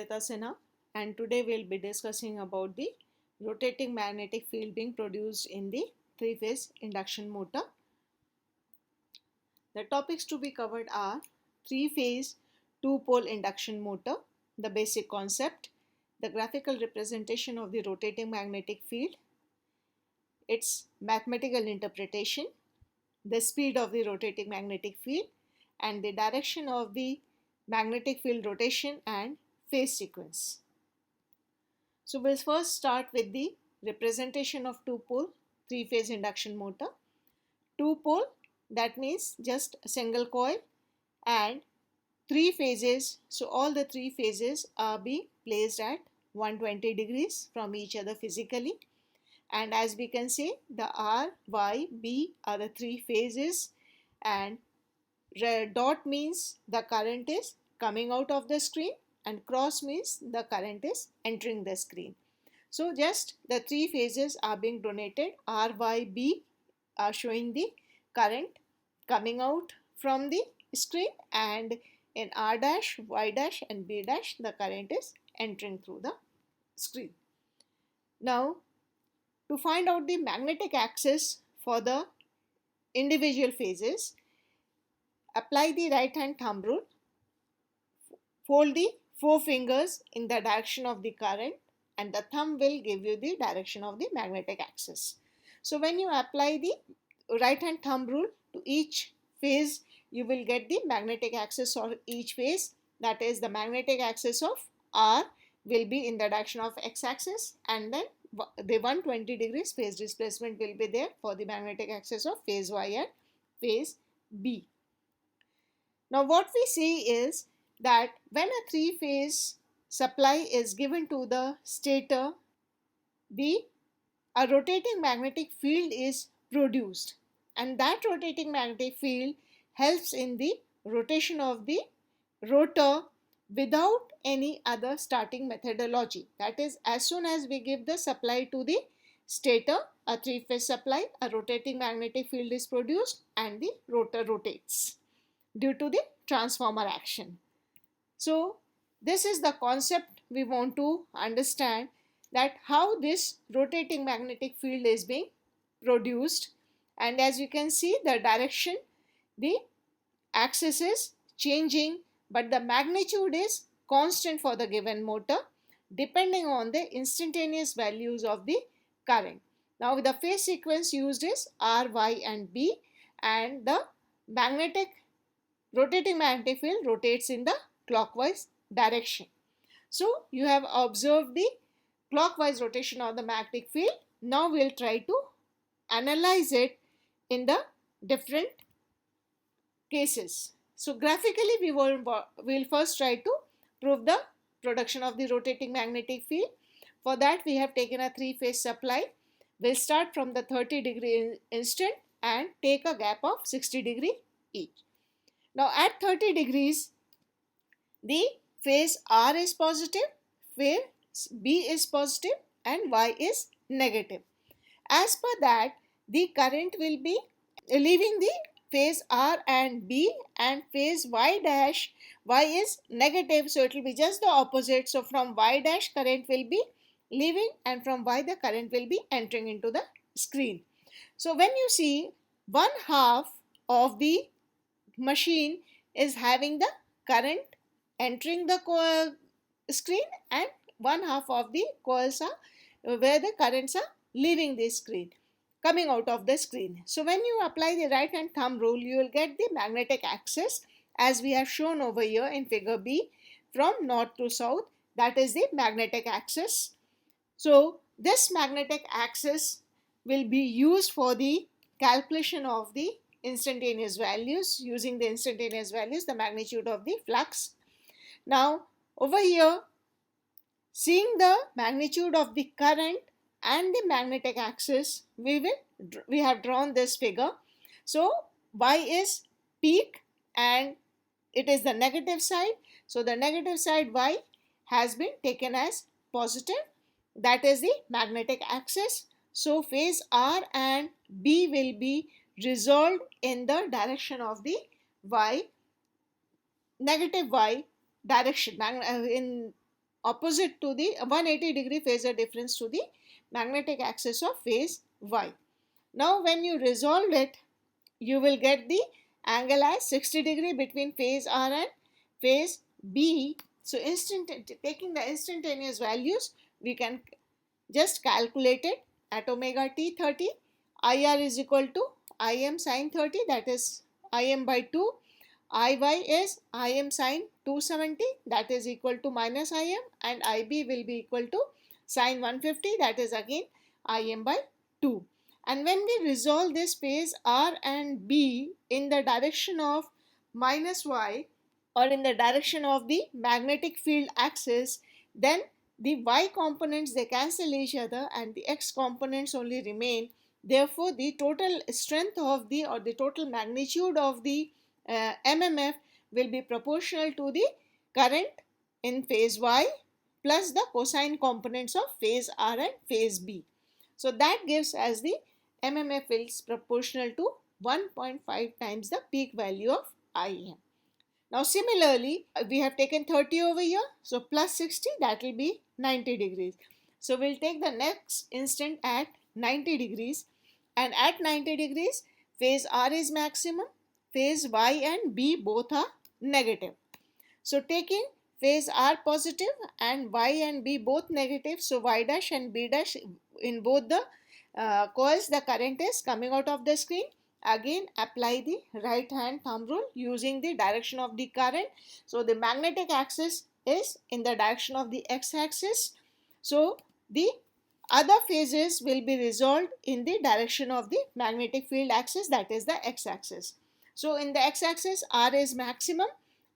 Nandita Sinha, and today we'll be discussing about the rotating magnetic field being produced in the three-phase induction motor. The topics to be covered are three-phase two-pole induction motor, the basic concept, the graphical representation of the rotating magnetic field, its mathematical interpretation, the speed of the rotating magnetic field, and the direction of the magnetic field rotation and phase sequence. So we'll first start with the representation of two-pole three-phase induction motor. Two-pole, that means just a single coil, and three phases. So all the three phases are being placed at 120 degrees from each other physically. And as we can see, the R, Y, B are the three phases, and red dot means the current is coming out of the screen, and cross means the current is entering the screen. So just the three phases are being donated. R, Y, B are showing the current coming out from the screen, and in R dash, Y dash and B dash the current is entering through the screen. Now to find out the magnetic axis for the individual phases, apply the right hand thumb rule, fold the four fingers in the direction of the current, and the thumb will give you the direction of the magnetic axis. So when you apply the right hand thumb rule to each phase, you will get the magnetic axis of each phase. That is, the magnetic axis of R will be in the direction of x axis, and then the 120 degrees phase displacement will be there for the magnetic axis of phase Y and phase B. Now what we see is that when a three-phase supply is given to the stator, a rotating magnetic field is produced, and that rotating magnetic field helps in the rotation of the rotor without any other starting methodology. That is, as soon as we give the supply to the stator, a three-phase supply, a rotating magnetic field is produced and the rotor rotates due to the transformer action. So this is the concept we want to understand, that how this rotating magnetic field is being produced. And as you can see, the direction, the axis is changing, but the magnitude is constant for the given motor depending on the instantaneous values of the current. Now the phase sequence used is R, Y and B, and the rotating magnetic field rotates in the clockwise direction. So you have observed the clockwise rotation of the magnetic field. Now we'll try to analyze it in the different cases. So graphically we will first try to prove the production of the rotating magnetic field. For that we have taken a three-phase supply. We'll start from the 30 degree instant and take a gap of 60 degree each. Now at 30 degrees, the phase R is positive, phase B is positive and Y is negative. As per that, the current will be leaving the phase R and B, and phase Y dash, Y is negative, so it will be just the opposite. So from Y dash current will be leaving, and from Y the current will be entering into the screen. So when you see, one half of the machine is having the current entering the screen, and one half of the coils are where the currents are leaving the screen, coming out of the screen. So when you apply the right hand thumb rule, you will get the magnetic axis as we have shown over here in figure B, from north to south. That is the magnetic axis. So this magnetic axis will be used for the calculation of the instantaneous values, using the instantaneous values, the magnitude of the flux. Now over here, seeing the magnitude of the current and the magnetic axis, we have drawn this figure. So Y is peak and it is the negative side. So the negative side Y has been taken as positive. That is the magnetic axis. So phase R and B will be resolved in the direction of the Y, negative Y direction, in opposite to the 180 degree phasor difference to the magnetic axis of phase Y. Now when you resolve it, you will get the angle as 60 degree between phase R and phase B. So taking the instantaneous values, we can just calculate it at omega t 30. IR is equal to Im sin 30, that is Im by 2. Iy is Im sin 270, that is equal to minus Im, and Ib will be equal to sin 150, that is again Im by 2. And when we resolve this phase R and B in the direction of minus Y, or in the direction of the magnetic field axis, then the Y components, they cancel each other and the X components only remain. Therefore, the total strength of the, or the total magnitude of the MMF will be proportional to the current in phase Y plus the cosine components of phase R and phase B. So that gives as the MMF is proportional to 1.5 times the peak value of IM. Now similarly, we have taken 30 over here, so plus 60, that will be 90 degrees. So we'll take the next instant at 90 degrees, and at 90 degrees phase R is maximum, phase Y and B both are negative. So taking phase R positive and Y and B both negative, so Y dash and B dash in both the coils, the current is coming out of the screen. Again apply the right hand thumb rule using the direction of the current. So the magnetic axis is in the direction of the X axis. So the other phases will be resolved in the direction of the magnetic field axis, that is the X axis. So in the X axis, R is maximum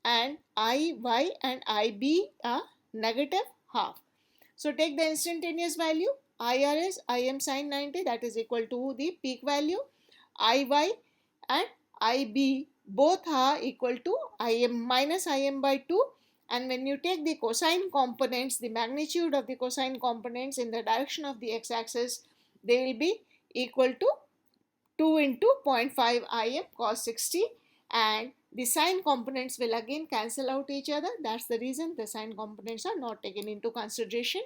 and Iy and Ib are negative half. So take the instantaneous value. IR is Im sin 90, that is equal to the peak value. Iy and Ib both are equal to Im minus Im by 2, and when you take the cosine components, the magnitude of the cosine components in the direction of the x-axis, they will be equal to 2 into 0.5 Im cos 60, and the sine components will again cancel out each other. That's the reason the sine components are not taken into consideration.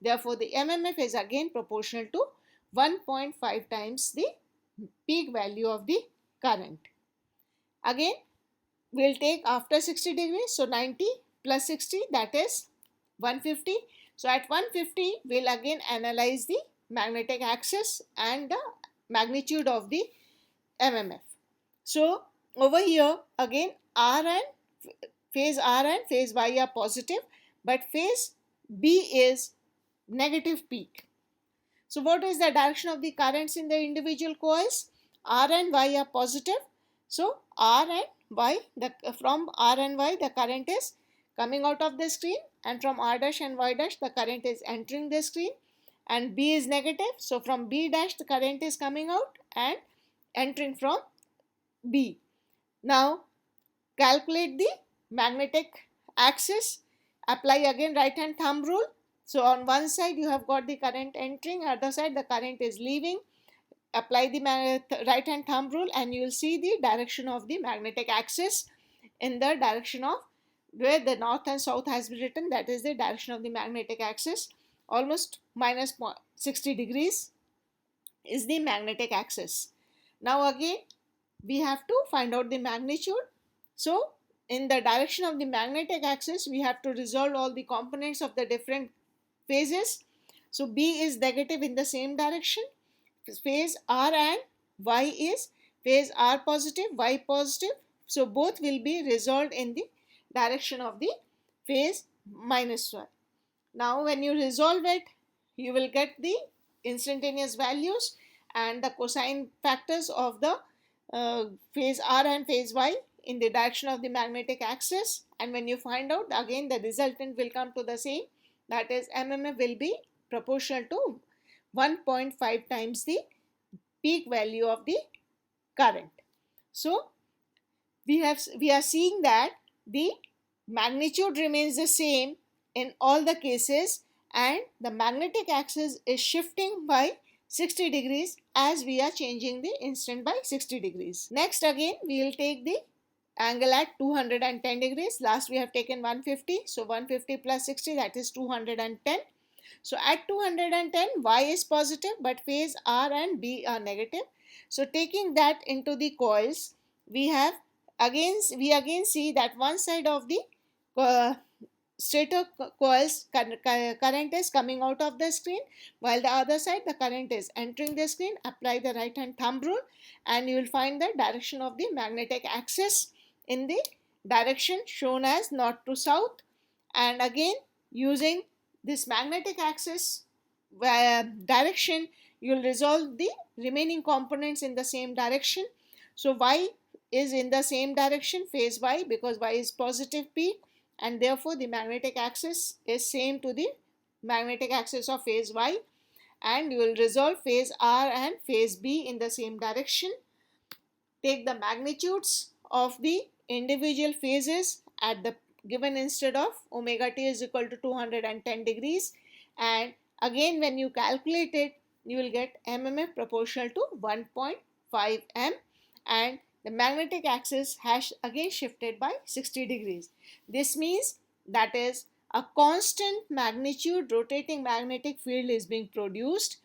Therefore, the MMF is again proportional to 1.5 times the peak value of the current. Again, we'll take after 60 degrees, so 90 plus 60, that is 150. So at 150, we'll again analyze the magnetic axis and the magnitude of the MMF. So over here again phase R and phase Y are positive, but phase B is negative peak. So what is the direction of the currents in the individual coils? R and Y are positive. So R and Y, from R and Y the current is coming out of the screen, and from R dash and Y dash the current is entering the screen, and B is negative. So from B dash the current is coming out and entering from B. Now calculate the magnetic axis. Apply again right hand thumb rule. So on one side you have got the current entering, other side the current is leaving. Apply the right hand thumb rule and you will see the direction of the magnetic axis in the direction of where the north and south has been written, that is the direction of the magnetic axis. Almost minus 60 degrees is the magnetic axis. Now again we have to find out the magnitude. So in the direction of the magnetic axis we have to resolve all the components of the different phases. So B is negative in the same direction. Phase R and Y is phase R positive, Y positive. So both will be resolved in the direction of the phase minus Y. Now when you resolve it, you will get the instantaneous values and the cosine factors of the phase R and phase Y in the direction of the magnetic axis, and when you find out, again the resultant will come to the same, that is MMF will be proportional to 1.5 times the peak value of the current. So we are seeing that the magnitude remains the same in all the cases, and the magnetic axis is shifting by 60 degrees as we are changing the instant by 60 degrees. Next again we will take the angle at 210 degrees. Last we have taken 150, so 150 plus 60, that is 210. So at 210, y is positive, but phase R and B are negative. So taking that into the coils, we again see that one side of the uh, stator coils current is coming out of the screen, while the other side the current is entering the screen. Apply the right hand thumb rule and you will find the direction of the magnetic axis in the direction shown as north to south. And again, using this magnetic axis direction, you will resolve the remaining components in the same direction. So y is in the same direction, phase y, because y is positive p, and therefore the magnetic axis is same to the magnetic axis of phase y, and you will resolve phase R and phase B in the same direction. Take the magnitudes of the individual phases at the given instant of omega t is equal to 210 degrees, and again when you calculate it, you will get mmf proportional to 1.5 m, and the magnetic axis has again shifted by 60 degrees. This means that is a constant magnitude rotating magnetic field is being produced,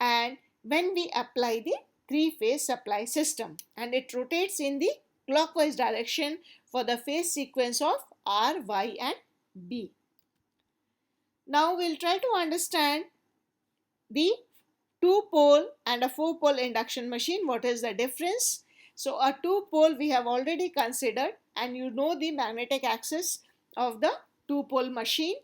and when we apply the three-phase supply system, and it rotates in the clockwise direction for the phase sequence of R, Y and B. Now we'll try to understand the two-pole and a four-pole induction machine. What is the difference? So a two-pole we have already considered, and you know the magnetic axis of the two-pole machine.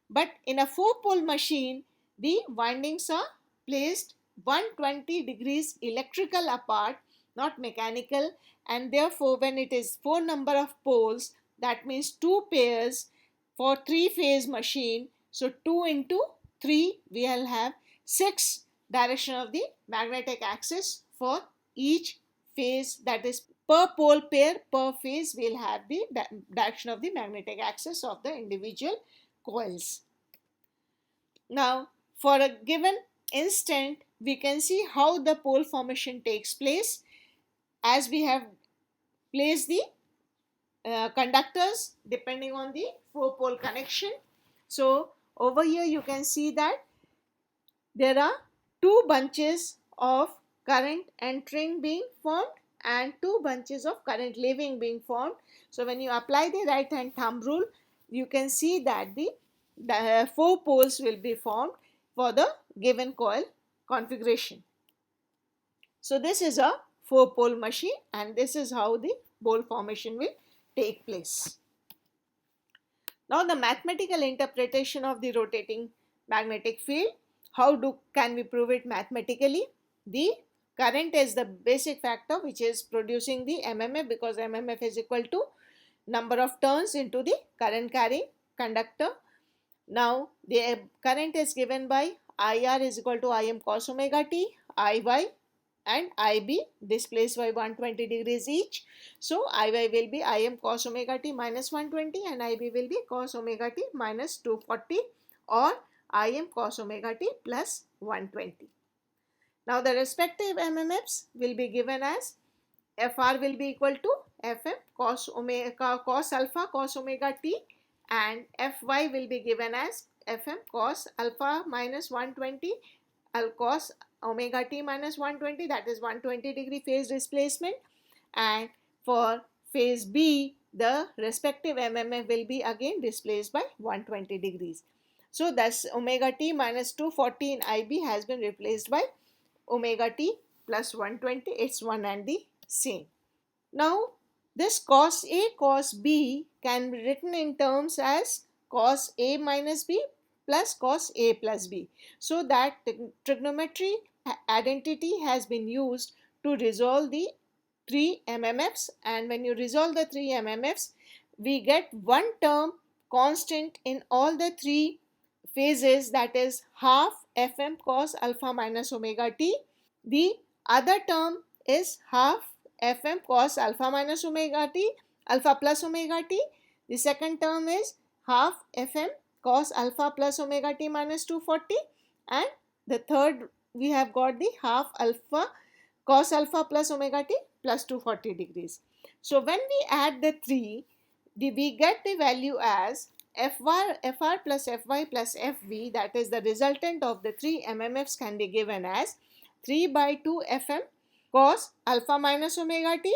But in a four-pole machine, the windings are placed 120 degrees electrical apart, not mechanical, and therefore when it is four number of poles, that means two pairs for three-phase machine. So 2 into 3, we will have 6 direction of the magnetic axis for each phase, that is per pole pair per phase we will have the direction of the magnetic axis of the individual coils. Now for a given instant we can see how the pole formation takes place as we have placed the conductors depending on the four pole connection. So over here you can see that there are two bunches of current entering being formed and two bunches of current leaving being formed. So when you apply the right hand thumb rule, you can see that the four poles will be formed for the given coil configuration. So this is a four pole machine, and this is how the pole formation will take place. Now the mathematical interpretation of the rotating magnetic field. How can we prove it mathematically? The current is the basic factor which is producing the mmf, because mmf is equal to number of turns into the current carrying conductor. Now the current is given by IR is equal to Im cos omega t, Iy and Ib displaced by 120 degrees each. So Iy will be Im cos omega t minus 120 and Ib will be cos omega t minus 240, or Im cos omega t plus 120. Now the respective mmfs will be given as Fr will be equal to Fm cos alpha cos omega t, and Fy will be given as Fm cos alpha minus 120 cos omega t minus 120, that is 120 degree phase displacement, and for phase B the respective mmf will be again displaced by 120 degrees. So thus omega t minus 240 in Ib has been replaced by omega t plus 120, it's one and the same. Now this cos A cos B can be written in terms as cos A minus B plus cos A plus B. So that trigonometry identity has been used to resolve the three mmfs, and when you resolve the three mmfs we get one term constant in all the three phases, that is half Fm cos alpha minus omega t. The other term is half Fm cos alpha minus omega t, alpha plus omega t. The second term is half Fm cos alpha plus omega t minus 240, and the third we have got the half alpha cos alpha plus omega t plus 240 degrees. So when we add the 3, we get the value as Fr plus Fy plus Fv, that is the resultant of the 3 MMFs, can be given as 3 by 2 Fm cos alpha minus omega t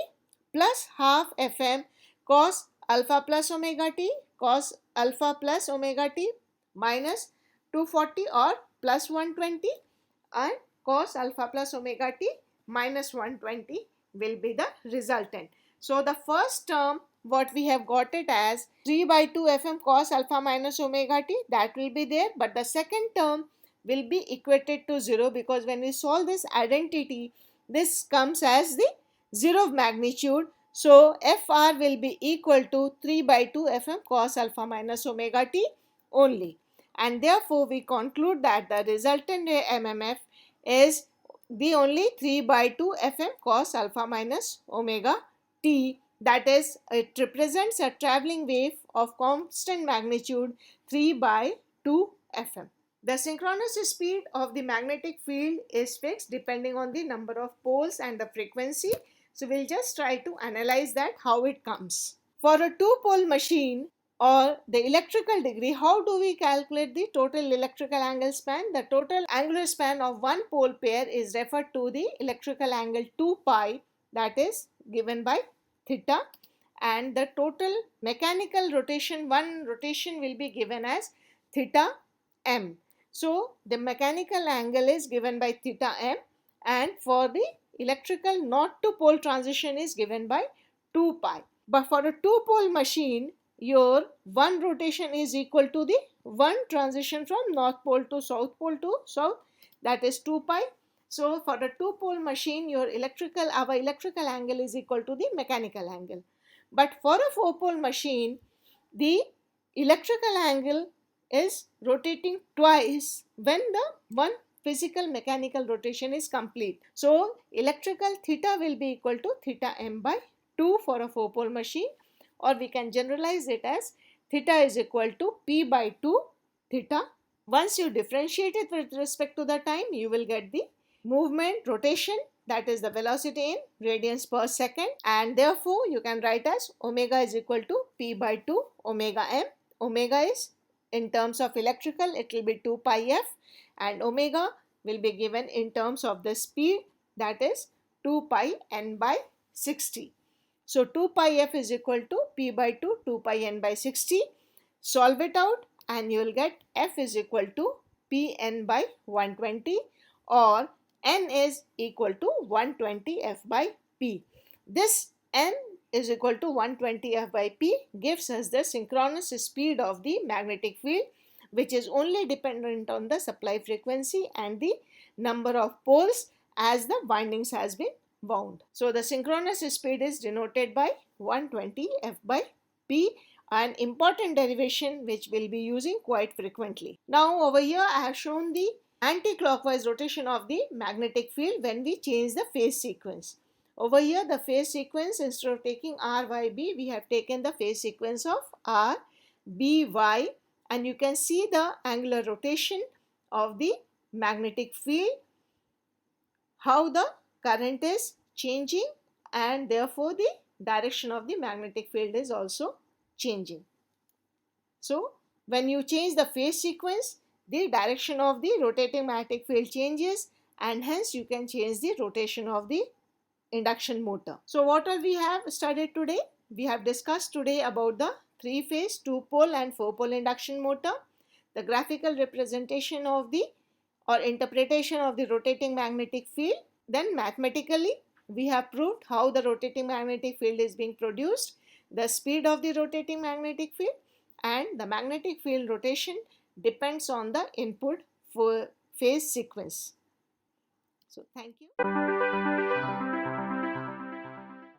plus half Fm cos alpha plus omega t cos alpha plus omega t minus 240 or plus 120, and cos alpha plus omega t minus 120 will be the resultant. So the first term, what we have got it as 3 by 2 Fm cos alpha minus omega t, that will be there, but the second term will be equated to 0, because when we solve this identity, this comes as the 0 of magnitude. So Fr will be equal to 3 by 2 Fm cos alpha minus omega t only, and therefore we conclude that the resultant MMF is the only 3 by 2 Fm cos alpha minus omega t, that is, it represents a travelling wave of constant magnitude 3 by 2 Fm. The synchronous speed of the magnetic field is fixed depending on the number of poles and the frequency. So we'll just try to analyze that, how it comes. For a two-pole machine or the electrical degree, how do we calculate the total electrical angle span? The total angular span of one pole pair is referred to the electrical angle 2 pi, that is given by theta, and the total mechanical rotation, one rotation, will be given as theta m. So the mechanical angle is given by theta m, and for the electrical not to pole transition is given by 2 pi. But for a two pole machine, your one rotation is equal to the one transition from north pole to south, that is 2 pi. So for a two pole machine, our electrical angle is equal to the mechanical angle. But for a four pole machine, the electrical angle is rotating twice when the one physical mechanical rotation is complete. So electrical theta will be equal to theta m by 2 for a four pole machine, or we can generalize it as theta is equal to p by 2 theta. Once you differentiate it with respect to the time, you will get the movement rotation, that is the velocity in radians per second, and therefore you can write as omega is equal to p by 2 omega m. Omega is, in terms of electrical, it will be 2 pi f, and omega will be given in terms of the speed, that is 2 pi n by 60. So 2 pi f is equal to p by 2 2 pi n by 60. Solve it out and you will get f is equal to p n by 120, or n is equal to 120 f by p. This n is equal to 120 f by p gives us the synchronous speed of the magnetic field, which is only dependent on the supply frequency and the number of poles as the windings has been wound. So the synchronous speed is denoted by 120 f by p, an important derivation which we'll be using quite frequently. Now over here I have shown the anti-clockwise rotation of the magnetic field when we change the phase sequence. Over here the phase sequence, instead of taking R, Y, B, we have taken the phase sequence of R, B, Y, and you can see the angular rotation of the magnetic field, how the current is changing, and therefore the direction of the magnetic field is also changing. So when you change the phase sequence, the direction of the rotating magnetic field changes, and hence you can change the rotation of the induction motor. So what all we have studied today? We have discussed today about the 3-phase, 2-pole and 4-pole induction motor, the graphical representation of the or interpretation of the rotating magnetic field. Then mathematically we have proved how the rotating magnetic field is being produced, the speed of the rotating magnetic field, and the magnetic field rotation depends on the input for phase sequence. So thank you.